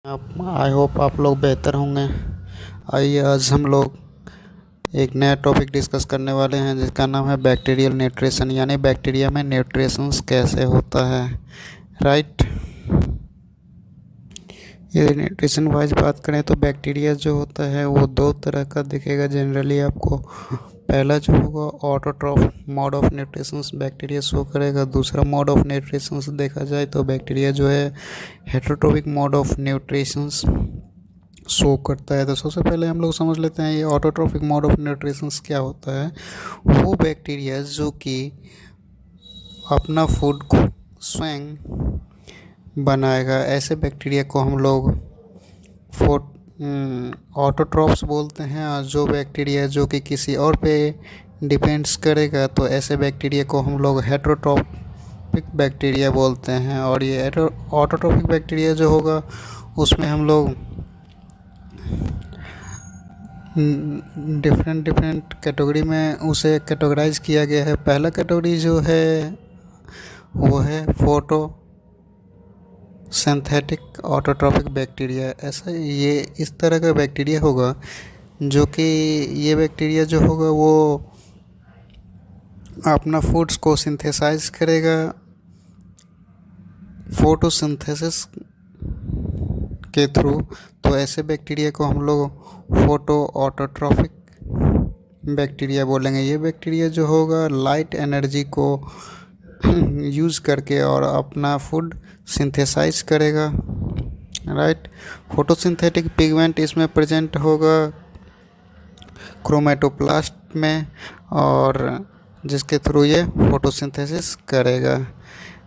आप I hope आप लोग बेहतर होंगे। आइए आज हम लोग एक नया टॉपिक डिस्कस करने वाले हैं जिसका नाम है बैक्टीरियल न्यूट्रिशन, यानी बैक्टीरिया में न्यूट्रिशंस कैसे होता है। राइट। ये न्यूट्रिशन वाइज बात करें तो बैक्टीरिया जो होता है वो दो तरह का दिखेगा जनरली आपको। पहला जो होगा autotroph mode of nutritions bacteria show करेगा। दूसरा मोड ऑफ न्यूट्रिशंस देखा जाए तो बैक्टीरिया जो है heterotrophic mode of nutritions show करता है। तो सबसे पहले हम लोग समझ लेते हैं ये ऑटोट्रोफिक मोड ऑफ न्यूट्रिशंस क्या होता है। वो बैक्टीरिया जो कि अपना फूड को स्वयं बनाएगा, ऐसे बैक्टीरिया को हम लोग फोट ऑटोट्रॉफ्स बोलते हैं। और जो बैक्टीरिया जो कि किसी और पे डिपेंड्स करेगा तो ऐसे बैक्टीरिया को हम लोग हेटरोट्रोपिक बैक्टीरिया बोलते हैं। और ये ऑटोट्रोपिक बैक्टीरिया जो होगा उसमें हम लोग डिफरेंट डिफरेंट कैटेगरी में उसे कैटेगराइज किया गया है। पहला कैटेगरी जो है वो है फोटो सिंथेटिक ऑटोट्रॉपिक बैक्टीरिया। ऐसा ये इस तरह का बैक्टीरिया होगा जो कि ये बैक्टीरिया जो होगा वो अपना फूड्स को सिंथेसाइज करेगा फोटोसिंथेसिस के थ्रू। तो ऐसे बैक्टीरिया को हम लोग फोटो ऑटोट्रॉफिक बैक्टीरिया बोलेंगे। ये बैक्टीरिया जो होगा लाइट एनर्जी को यूज़ करके और अपना फूड सिंथेसाइज करेगा। राइट। फोटोसिंथेटिक पिगमेंट इसमें प्रेजेंट होगा क्रोमेटोप्लास्ट में, और जिसके थ्रू ये फोटोसिंथेसिस करेगा।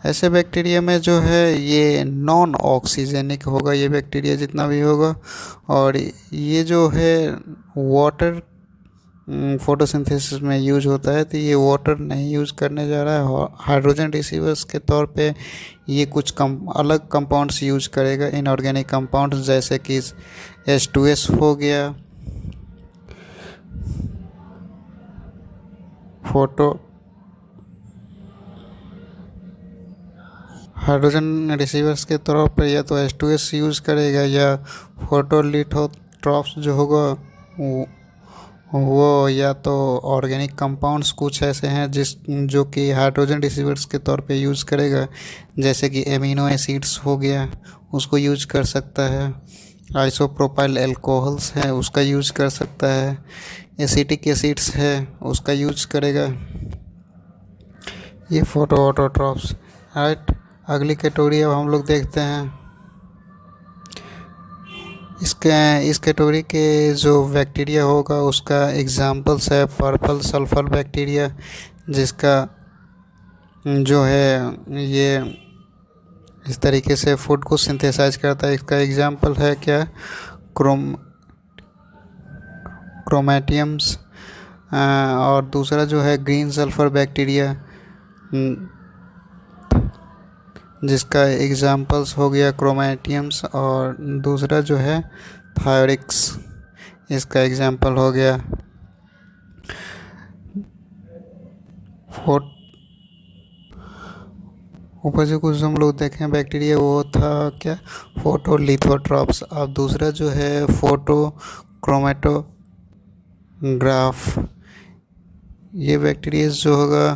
ऐसे बैक्टीरिया में जो है ये नॉन ऑक्सीजेनिक होगा, ये बैक्टीरिया जितना भी होगा। और ये जो है वाटर फोटोसिंथेसिस में यूज होता है, तो ये वाटर नहीं यूज़ करने जा रहा है। हाइड्रोजन रिसीवर्स के तौर पे ये कुछ अलग कंपाउंड्स यूज करेगा, इनऑर्गेनिक कंपाउंड्स, जैसे कि H2S हो गया, फोटो हाइड्रोजन रिसीवर्स के तौर पर या तो H2S यूज़ करेगा, या फोटोलिथोट्रॉफ्स जो होगा वो या तो ऑर्गेनिक कंपाउंड्स कुछ ऐसे हैं जो कि हाइड्रोजन रिसीवर्स के तौर पे यूज़ करेगा, जैसे कि एमिनो एसिड्स हो गया उसको यूज कर सकता है। आइसोप्रोपाइल अल्कोहल्स है उसका यूज कर सकता है। एसिटिक एसिड्स है उसका यूज करेगा ये फोटो ऑटोट्रॉफ्स। राइट। अगली कैटेगरी अब हम लोग देखते हैं। इस कैटेगरी के जो बैक्टीरिया होगा उसका एग्जाम्पल्स है पर्पल सल्फर बैक्टीरिया, जिसका जो है ये इस तरीके से फूड को सिंथेसाइज करता है। इसका एग्जाम्पल है क्या, क्रोमेटियम्स। और दूसरा जो है ग्रीन सल्फर बैक्टीरिया, जिसका एग्जाम्पल्स हो गया क्रोमेटियम्स। और दूसरा जो है थायरिक्स, इसका एग्जाम्पल हो गया फोट। ऊपर जो कुछ हम लोग देखें बैक्टीरिया वो था क्या, फोटोलिथोट्रॉप्स। अब दूसरा जो है फोटो क्रोमेटोग्राफ। ये बैक्टीरिया जो होगा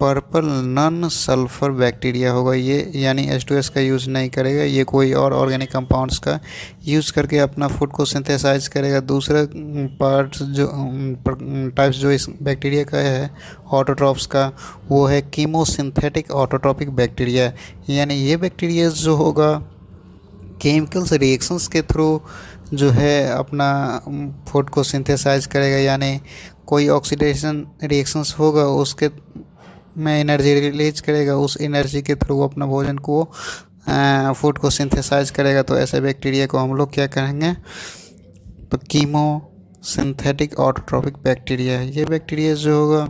पर्पल नॉन सल्फर बैक्टीरिया होगा, ये यानी H2S का यूज़ नहीं करेगा, ये कोई और ऑर्गेनिक कंपाउंड्स का यूज़ करके अपना फूड को सिंथेसाइज करेगा। दूसरा पार्ट जो टाइप्स जो इस बैक्टीरिया का है ऑटोट्रॉफ्स का, वो है कीमोसिंथेटिक ऑटोट्रॉपिक बैक्टीरिया। यानी ये बैक्टीरिया जो होगा केमिकल्स रिएक्शंस के थ्रू जो है अपना फूड को सिंथेसाइज करेगा, यानी कोई ऑक्सीडेशन रिएक्शंस होगा उसके में एनर्जी रिलीज करेगा, उस एनर्जी के थ्रू वो अपना भोजन को फूड को सिंथेसाइज करेगा। तो ऐसे बैक्टीरिया को हम लोग क्या कहेंगे, तो कीमो सिंथेटिक ऑटोट्रॉपिक बैक्टीरिया है। ये बैक्टीरिया जो होगा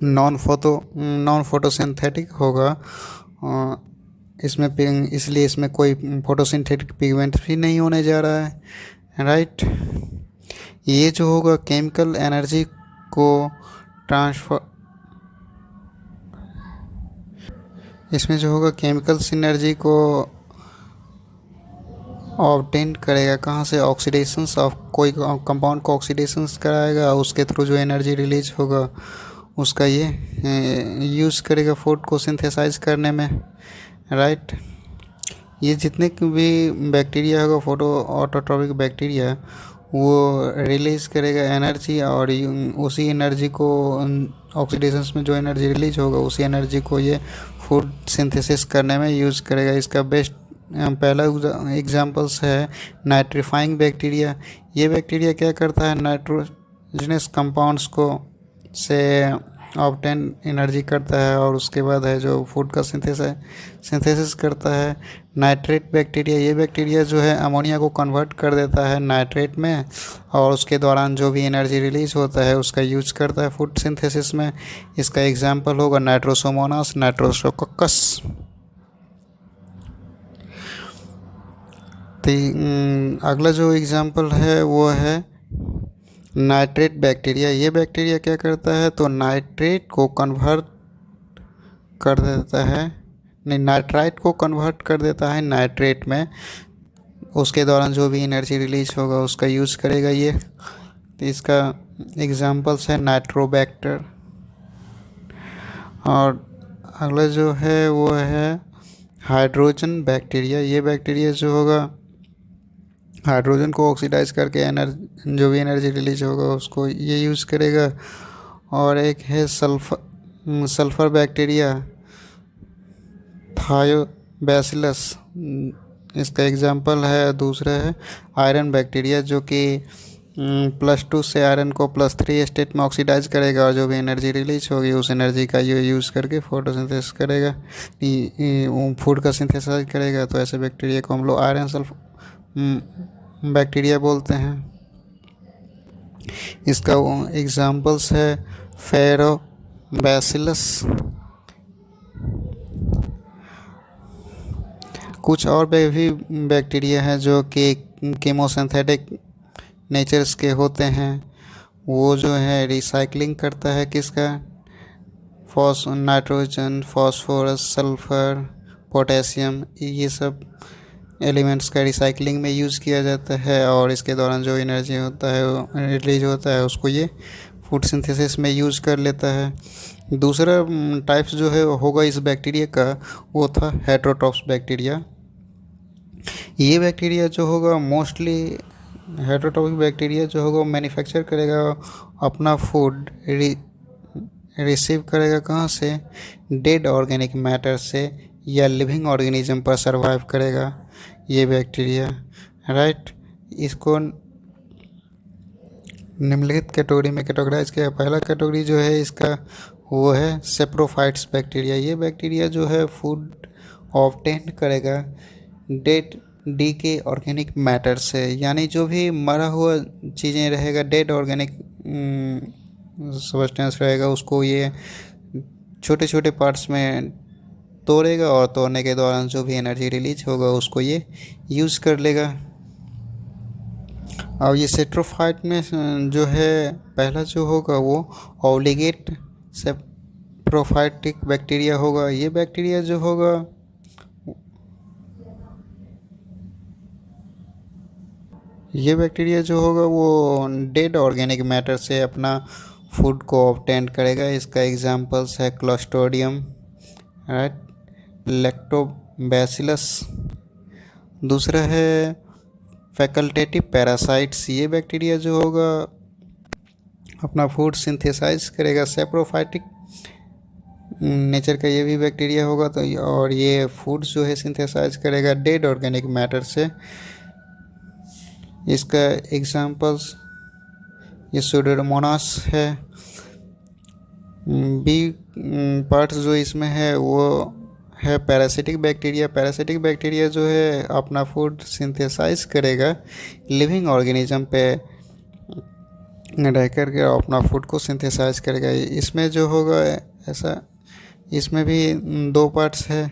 नॉन फोटोसिंथेटिक होगा, इसमें इसलिए इसमें कोई फोटोसिंथेटिक पिगमेंट भी नहीं होने जा रहा है। राइट। ये जो होगा केमिकल एनर्जी को ट्रांसफर, इसमें जो होगा केमिकल सिनर्जी को ऑब्टेन करेगा कहाँ से, ऑक्सीडेशंस ऑफ कोई कंपाउंड को ऑक्सीडेशंस कराएगा, उसके थ्रू जो एनर्जी रिलीज होगा उसका ये यूज़ करेगा फूड को सिंथेसाइज करने में, राइट। ये जितने भी बैक्टीरिया होगा फोटो ऑटोट्रॉपिक बैक्टीरिया, वो रिलीज करेगा एनर्जी, और उसी एनर्जी को ऑक्सीडेशंस में जो एनर्जी रिलीज होगा उसी एनर्जी को ये फूड सिंथेसिस करने में यूज़ करेगा। इसका बेस्ट पहला एग्जांपल्स है नाइट्रीफाइंग बैक्टीरिया। ये बैक्टीरिया क्या करता है, नाइट्रोजनस कंपाउंड्स को से ऑब्टेन एनर्जी करता है, और उसके बाद है जो फूड का सिंथेसिस करता है। नाइट्रेट बैक्टीरिया, ये बैक्टीरिया जो है अमोनिया को कन्वर्ट कर देता है नाइट्रेट में, और उसके दौरान जो भी एनर्जी रिलीज होता है उसका यूज करता है फूड सिंथेसिस में। इसका एग्जांपल होगा नाइट्रोसोमोनास, नाइट्रोसोकोकस। तो अगला जो एग्जांपल है वो है नाइट्रेट बैक्टीरिया। ये बैक्टीरिया क्या करता है, तो नाइट्रेट को कन्वर्ट कर देता है, नहीं, नाइट्राइट को कन्वर्ट कर देता है नाइट्रेट में, उसके दौरान जो भी एनर्जी रिलीज होगा उसका यूज़ करेगा ये। तो इसका एग्जांपल्स है नाइट्रोबैक्टर। और अगला जो है वो है हाइड्रोजन बैक्टीरिया। ये बैक्टीरिया जो होगा हाइड्रोजन को ऑक्सीडाइज करके एनर्जी, जो भी एनर्जी रिलीज होगा उसको ये यूज़ करेगा। और एक है सल्फर बैक्टीरिया, थायोबैसिलस। इसका एग्जांपल है दूसरा है आयरन बैक्टीरिया, जो कि +2 से आयरन को +3 स्टेट में ऑक्सीडाइज करेगा, और जो भी एनर्जी रिलीज होगी उस एनर्जी का ये यूज़ करके फोटोसिंथेसिस करेगा, फूड का सिंथेसाइज करेगा। तो ऐसे बैक्टीरिया को हम लोग आयरन सल्फर बैक्टीरिया बोलते हैं। इसका एग्जांपल्स है फेरोबैसिलस। कुछ और भी बैक्टीरिया हैं जो कि कीमोसिंथेटिक नेचर्स के होते हैं। वो जो है रिसाइकलिंग करता है किसका, नाइट्रोजन, फास्फोरस, सल्फर, पोटेशियम, ये सब एलिमेंट्स का रिसाइकलिंग में यूज़ किया जाता है, और इसके दौरान जो एनर्जी होता है रिलीज होता है उसको ये फूड सिंथेसिस में यूज़ कर लेता है। दूसरा टाइप्स जो है होगा इस बैक्टीरिया का, वो था हेटेरोट्रॉप्स बैक्टीरिया। ये बैक्टीरिया जो होगा मोस्टली, हेटेरोट्रॉपिक बैक्टीरिया जो होगा मैन्युफैक्चर करेगा अपना फूड, रिसीव करेगा कहाँ से, डेड ऑर्गेनिक मैटर से, या लिविंग ऑर्गेनिज्म पर सर्वाइव करेगा ये बैक्टीरिया, राइट। इसको निम्नलिखित कैटेगरी में कैटेगराइज किया। पहला कैटेगरी जो है इसका वो है सेप्रोफाइट्स बैक्टीरिया। ये बैक्टीरिया जो है फूड ऑब्टेन करेगा डेड डीके ऑर्गेनिक मैटर से, यानी जो भी मरा हुआ चीज़ें रहेगा, डेड ऑर्गेनिक सब्सटेंस रहेगा, उसको ये छोटे छोटे पार्ट्स में तोड़ेगा, और तोड़ने के दौरान जो भी एनर्जी रिलीज होगा उसको ये यूज़ कर लेगा। और ये सेट्रोफाइट में जो है पहला जो होगा वो ऑब्लिगेट सेप्रोफाइटिक बैक्टीरिया होगा। ये बैक्टीरिया जो होगा वो डेड ऑर्गेनिक मैटर से अपना फूड को ऑब्टेन करेगा। इसका एग्जांपल्स है क्लोस्ट्रिडियम, राइट, लैक्टोबैसिलस। दूसरा है फैकल्टेटिव पैरासाइट्स। ये बैक्टीरिया जो होगा अपना फूड सिंथेसाइज करेगा, सेप्रोफाइटिक नेचर का ये भी बैक्टीरिया होगा। तो और ये फूड जो है सिंथेसाइज करेगा डेड ऑर्गेनिक मैटर से। इसका एग्जांपल्स ये सुडोमोनास है। बी पार्ट्स जो इसमें है वो है पैरासिटिक बैक्टीरिया। पैरासिटिक बैक्टीरिया जो है अपना फूड सिंथेसाइज करेगा लिविंग ऑर्गेनिज्म पे रह कर के अपना फूड को सिंथेसाइज करेगा। इसमें जो होगा ऐसा, इसमें भी 2 पार्ट्स है।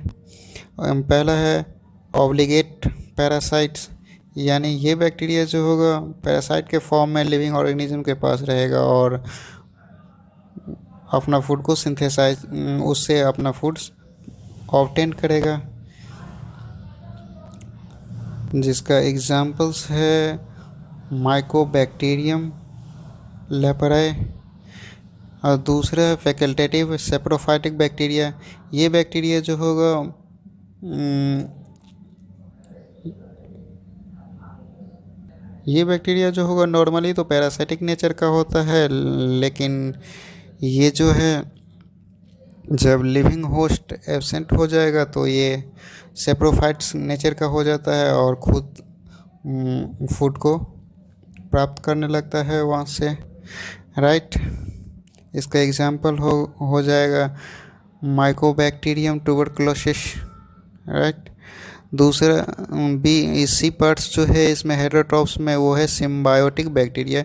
पहला है ऑब्लिगेट पैरासाइट्स, यानी ये बैक्टीरिया जो होगा पैरासाइट के फॉर्म में लिविंग ऑर्गेनिज्म के पास रहेगा और अपना फूड को सिंथेसाइज, उससे अपना फूड ऑब्टेन करेगा। जिसका एग्जाम्पल्स है माइकोबैक्टीरियम लेपराe, और दूसरा है फैकल्टेटिव सेप्रोफाइटिक बैक्टीरिया। ये बैक्टीरिया जो होगा ये बैक्टीरिया जो होगा नॉर्मली तो पैरासाइटिक नेचर का होता है, लेकिन ये जो है जब लिविंग होस्ट एब्सेंट हो जाएगा तो ये सेप्रोफाइट्स नेचर का हो जाता है और खुद फूड को प्राप्त करने लगता है वहाँ से, राइट। इसका एग्जाम्पल हो जाएगा माइकोबैक्टीरियम ट्यूबरकुलोसिस, राइट। दूसरा बी सी पार्ट्स जो है इसमें हेटेरोट्रॉप्स में वो है सिम्बायोटिक बैक्टीरिया।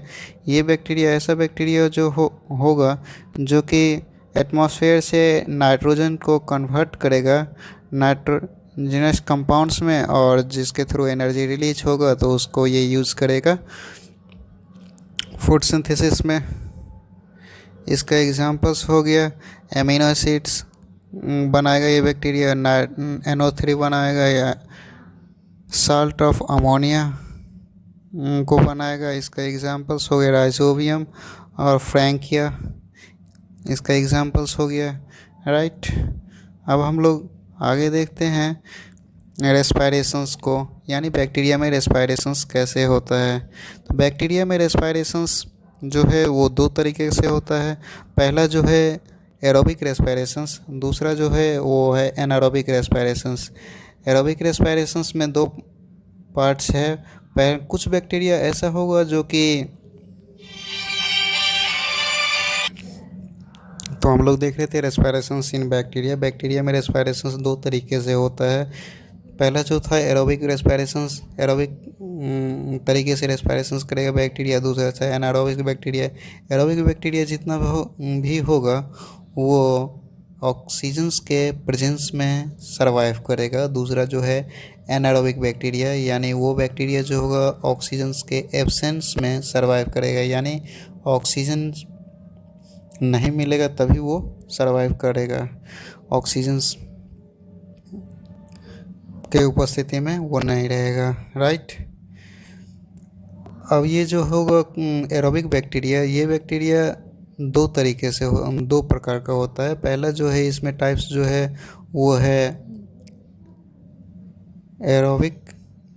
ये बैक्टीरिया ऐसा बैक्टीरिया जो होगा जो कि एटमॉस्फेयर से नाइट्रोजन को कन्वर्ट करेगा नाइट्रोजनस कंपाउंड्स में, और जिसके थ्रू एनर्जी रिलीज होगा तो उसको ये यूज़ करेगा फूड सिंथेसिस में। इसका एग्जांपल्स हो गया एमिनो एसिड्स बनाएगा ये बैक्टीरिया, NO3 बनाएगा, या साल्ट ऑफ अमोनिया को बनाएगा। इसका एग्जांपल्स हो गया राइजोबियम और फ्रैंकिया, इसका एग्जांपल्स हो गया, राइट। अब हम लोग आगे देखते हैं रेस्पायरेशंस को, यानी बैक्टीरिया में रेस्पायरेशंस कैसे होता है। तो बैक्टीरिया में रेस्पायरेशंस जो है वो दो तरीके से होता है। पहला जो है एरोबिक रेस्पायरेशंस, दूसरा जो है वो है एनारोबिक रेस्पायरेशंस। एरोबिक रेस्पायरेशंस में दो पार्ट्स है। कुछ बैक्टीरिया ऐसा होगा जो कि, तो हम लोग देख रहे थे रेस्पायरेशंस इन बैक्टीरिया। बैक्टीरिया में रेस्पायरेशंस दो तरीके से होता है। पहला जो था एरोबिक रेस्पायरेशंस, एरोबिक तरीके से रेस्पायरेशंस करेगा बैक्टीरिया। दूसरा था एनारोबिक बैक्टीरिया। एरोबिक बैक्टीरिया जितना भी होगा वो ऑक्सीजन्स के प्रेजेंस में सरवाइव करेगा। दूसरा जो है एनारोबिक बैक्टीरिया, यानी वो बैक्टीरिया जो होगा ऑक्सीजन्स के एब्सेंस में सरवाइव करेगा, यानी ऑक्सीजन नहीं मिलेगा तभी वो सरवाइव करेगा, ऑक्सीजन्स के उपस्थिति में वो नहीं रहेगा, राइट। अब ये जो होगा एरोबिक बैक्टीरिया, ये बैक्टीरिया दो तरीके से दो प्रकार का होता है। पहला जो है इसमें टाइप्स जो है वो है एरोबिक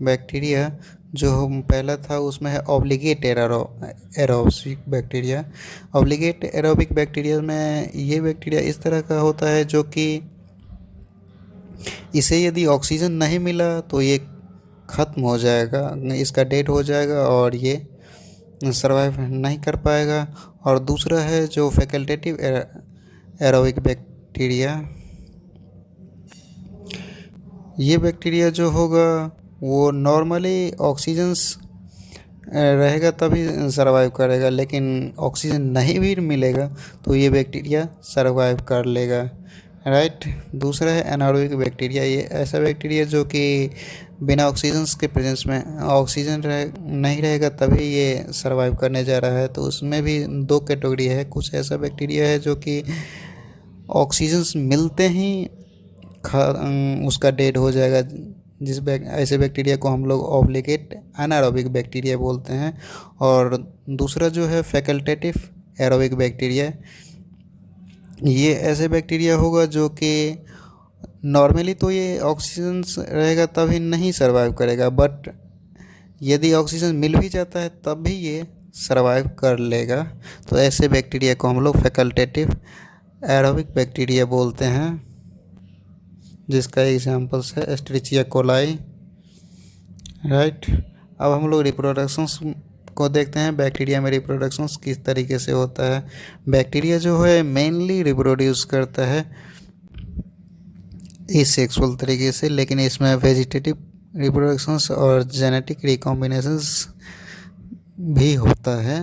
बैक्टीरिया, जो पहला था उसमें है obligate aerobic bacteria. Obligate aerobic bacteria में ये बैक्टीरिया इस तरह का होता है जो कि इसे यदि ऑक्सीजन नहीं मिला तो ये ख़त्म हो जाएगा, इसका डेड हो जाएगा और ये सरवाइव नहीं कर पाएगा। और दूसरा है जो फैकल्टेटिव एरोबिक बैक्टीरिया, ये बैक्टीरिया जो होगा वो नॉर्मली ऑक्सीजन्स रहेगा तभी सरवाइव करेगा, लेकिन ऑक्सीजन नहीं भी मिलेगा तो ये बैक्टीरिया सरवाइव कर लेगा, राइट। दूसरा है एनारोबिक बैक्टीरिया। ये ऐसा बैक्टीरिया जो कि बिना ऑक्सीजन के प्रेजेंस में ऑक्सीजन नहीं रहेगा तभी ये सरवाइव करने जा रहा है। तो उसमें भी दो कैटेगरी है। कुछ ऐसा बैक्टीरिया है जो कि ऑक्सीजन मिलते ही उसका डेड हो जाएगा, ऐसे बैक्टीरिया को हम लोग ऑब्लिगेट एनारोबिक बैक्टीरिया बोलते हैं। और दूसरा जो है फैकल्टेटिव एरोबिक बैक्टीरिया, ये ऐसे बैक्टीरिया होगा जो कि नॉर्मली तो ये ऑक्सीजन रहेगा तभी नहीं सरवाइव करेगा, बट यदि ऑक्सीजन मिल भी जाता है तब भी ये सरवाइव कर लेगा। तो ऐसे बैक्टीरिया को हम लोग फैकल्टेटिव एरोबिक बैक्टीरिया बोलते हैं, जिसका एग्जांपल्स है एस्टरिचिया कोलाई, राइट। अब हम लोग रिप्रोडक्शंस को देखते हैं। बैक्टीरिया में रिप्रोडक्शंस किस तरीके से होता है। बैक्टीरिया जो है मेनली रिप्रोड्यूस करता है एसेक्सुअल तरीके से, लेकिन इसमें वेजिटेटिव रिप्रोडक्शंस और जेनेटिक रिकॉम्बिनेशंस भी होता है,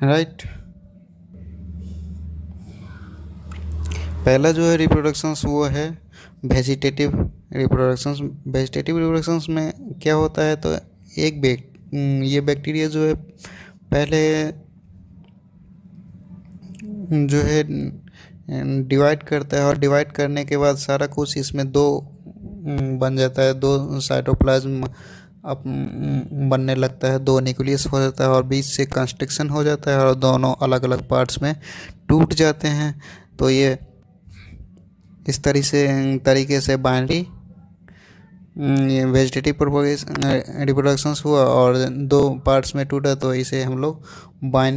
राइट। पहला जो है रिप्रोडक्शंस वो है वेजिटेटिव रिप्रोडक्शंस। वेजिटेटिव रिप्रोडक्शंस में क्या होता है, तो ये बैक्टीरिया जो है पहले जो है डिवाइड करता है, और डिवाइड करने के बाद सारा कुछ इसमें दो बन जाता है, दो साइटोप्लाज्म अब बनने लगता है, दो न्यूक्लियस हो जाता है और बीच से कंस्ट्रक्शन हो जाता है और दोनों अलग अलग पार्ट्स में टूट जाते हैं। तो ये इस तरीके से बाइनरी वेजिटेटिव प्रोपोगेशन रिप्रोडक्शंस हुआ और दो पार्ट्स में टूटा, तो इसे हम लोग बाइनरी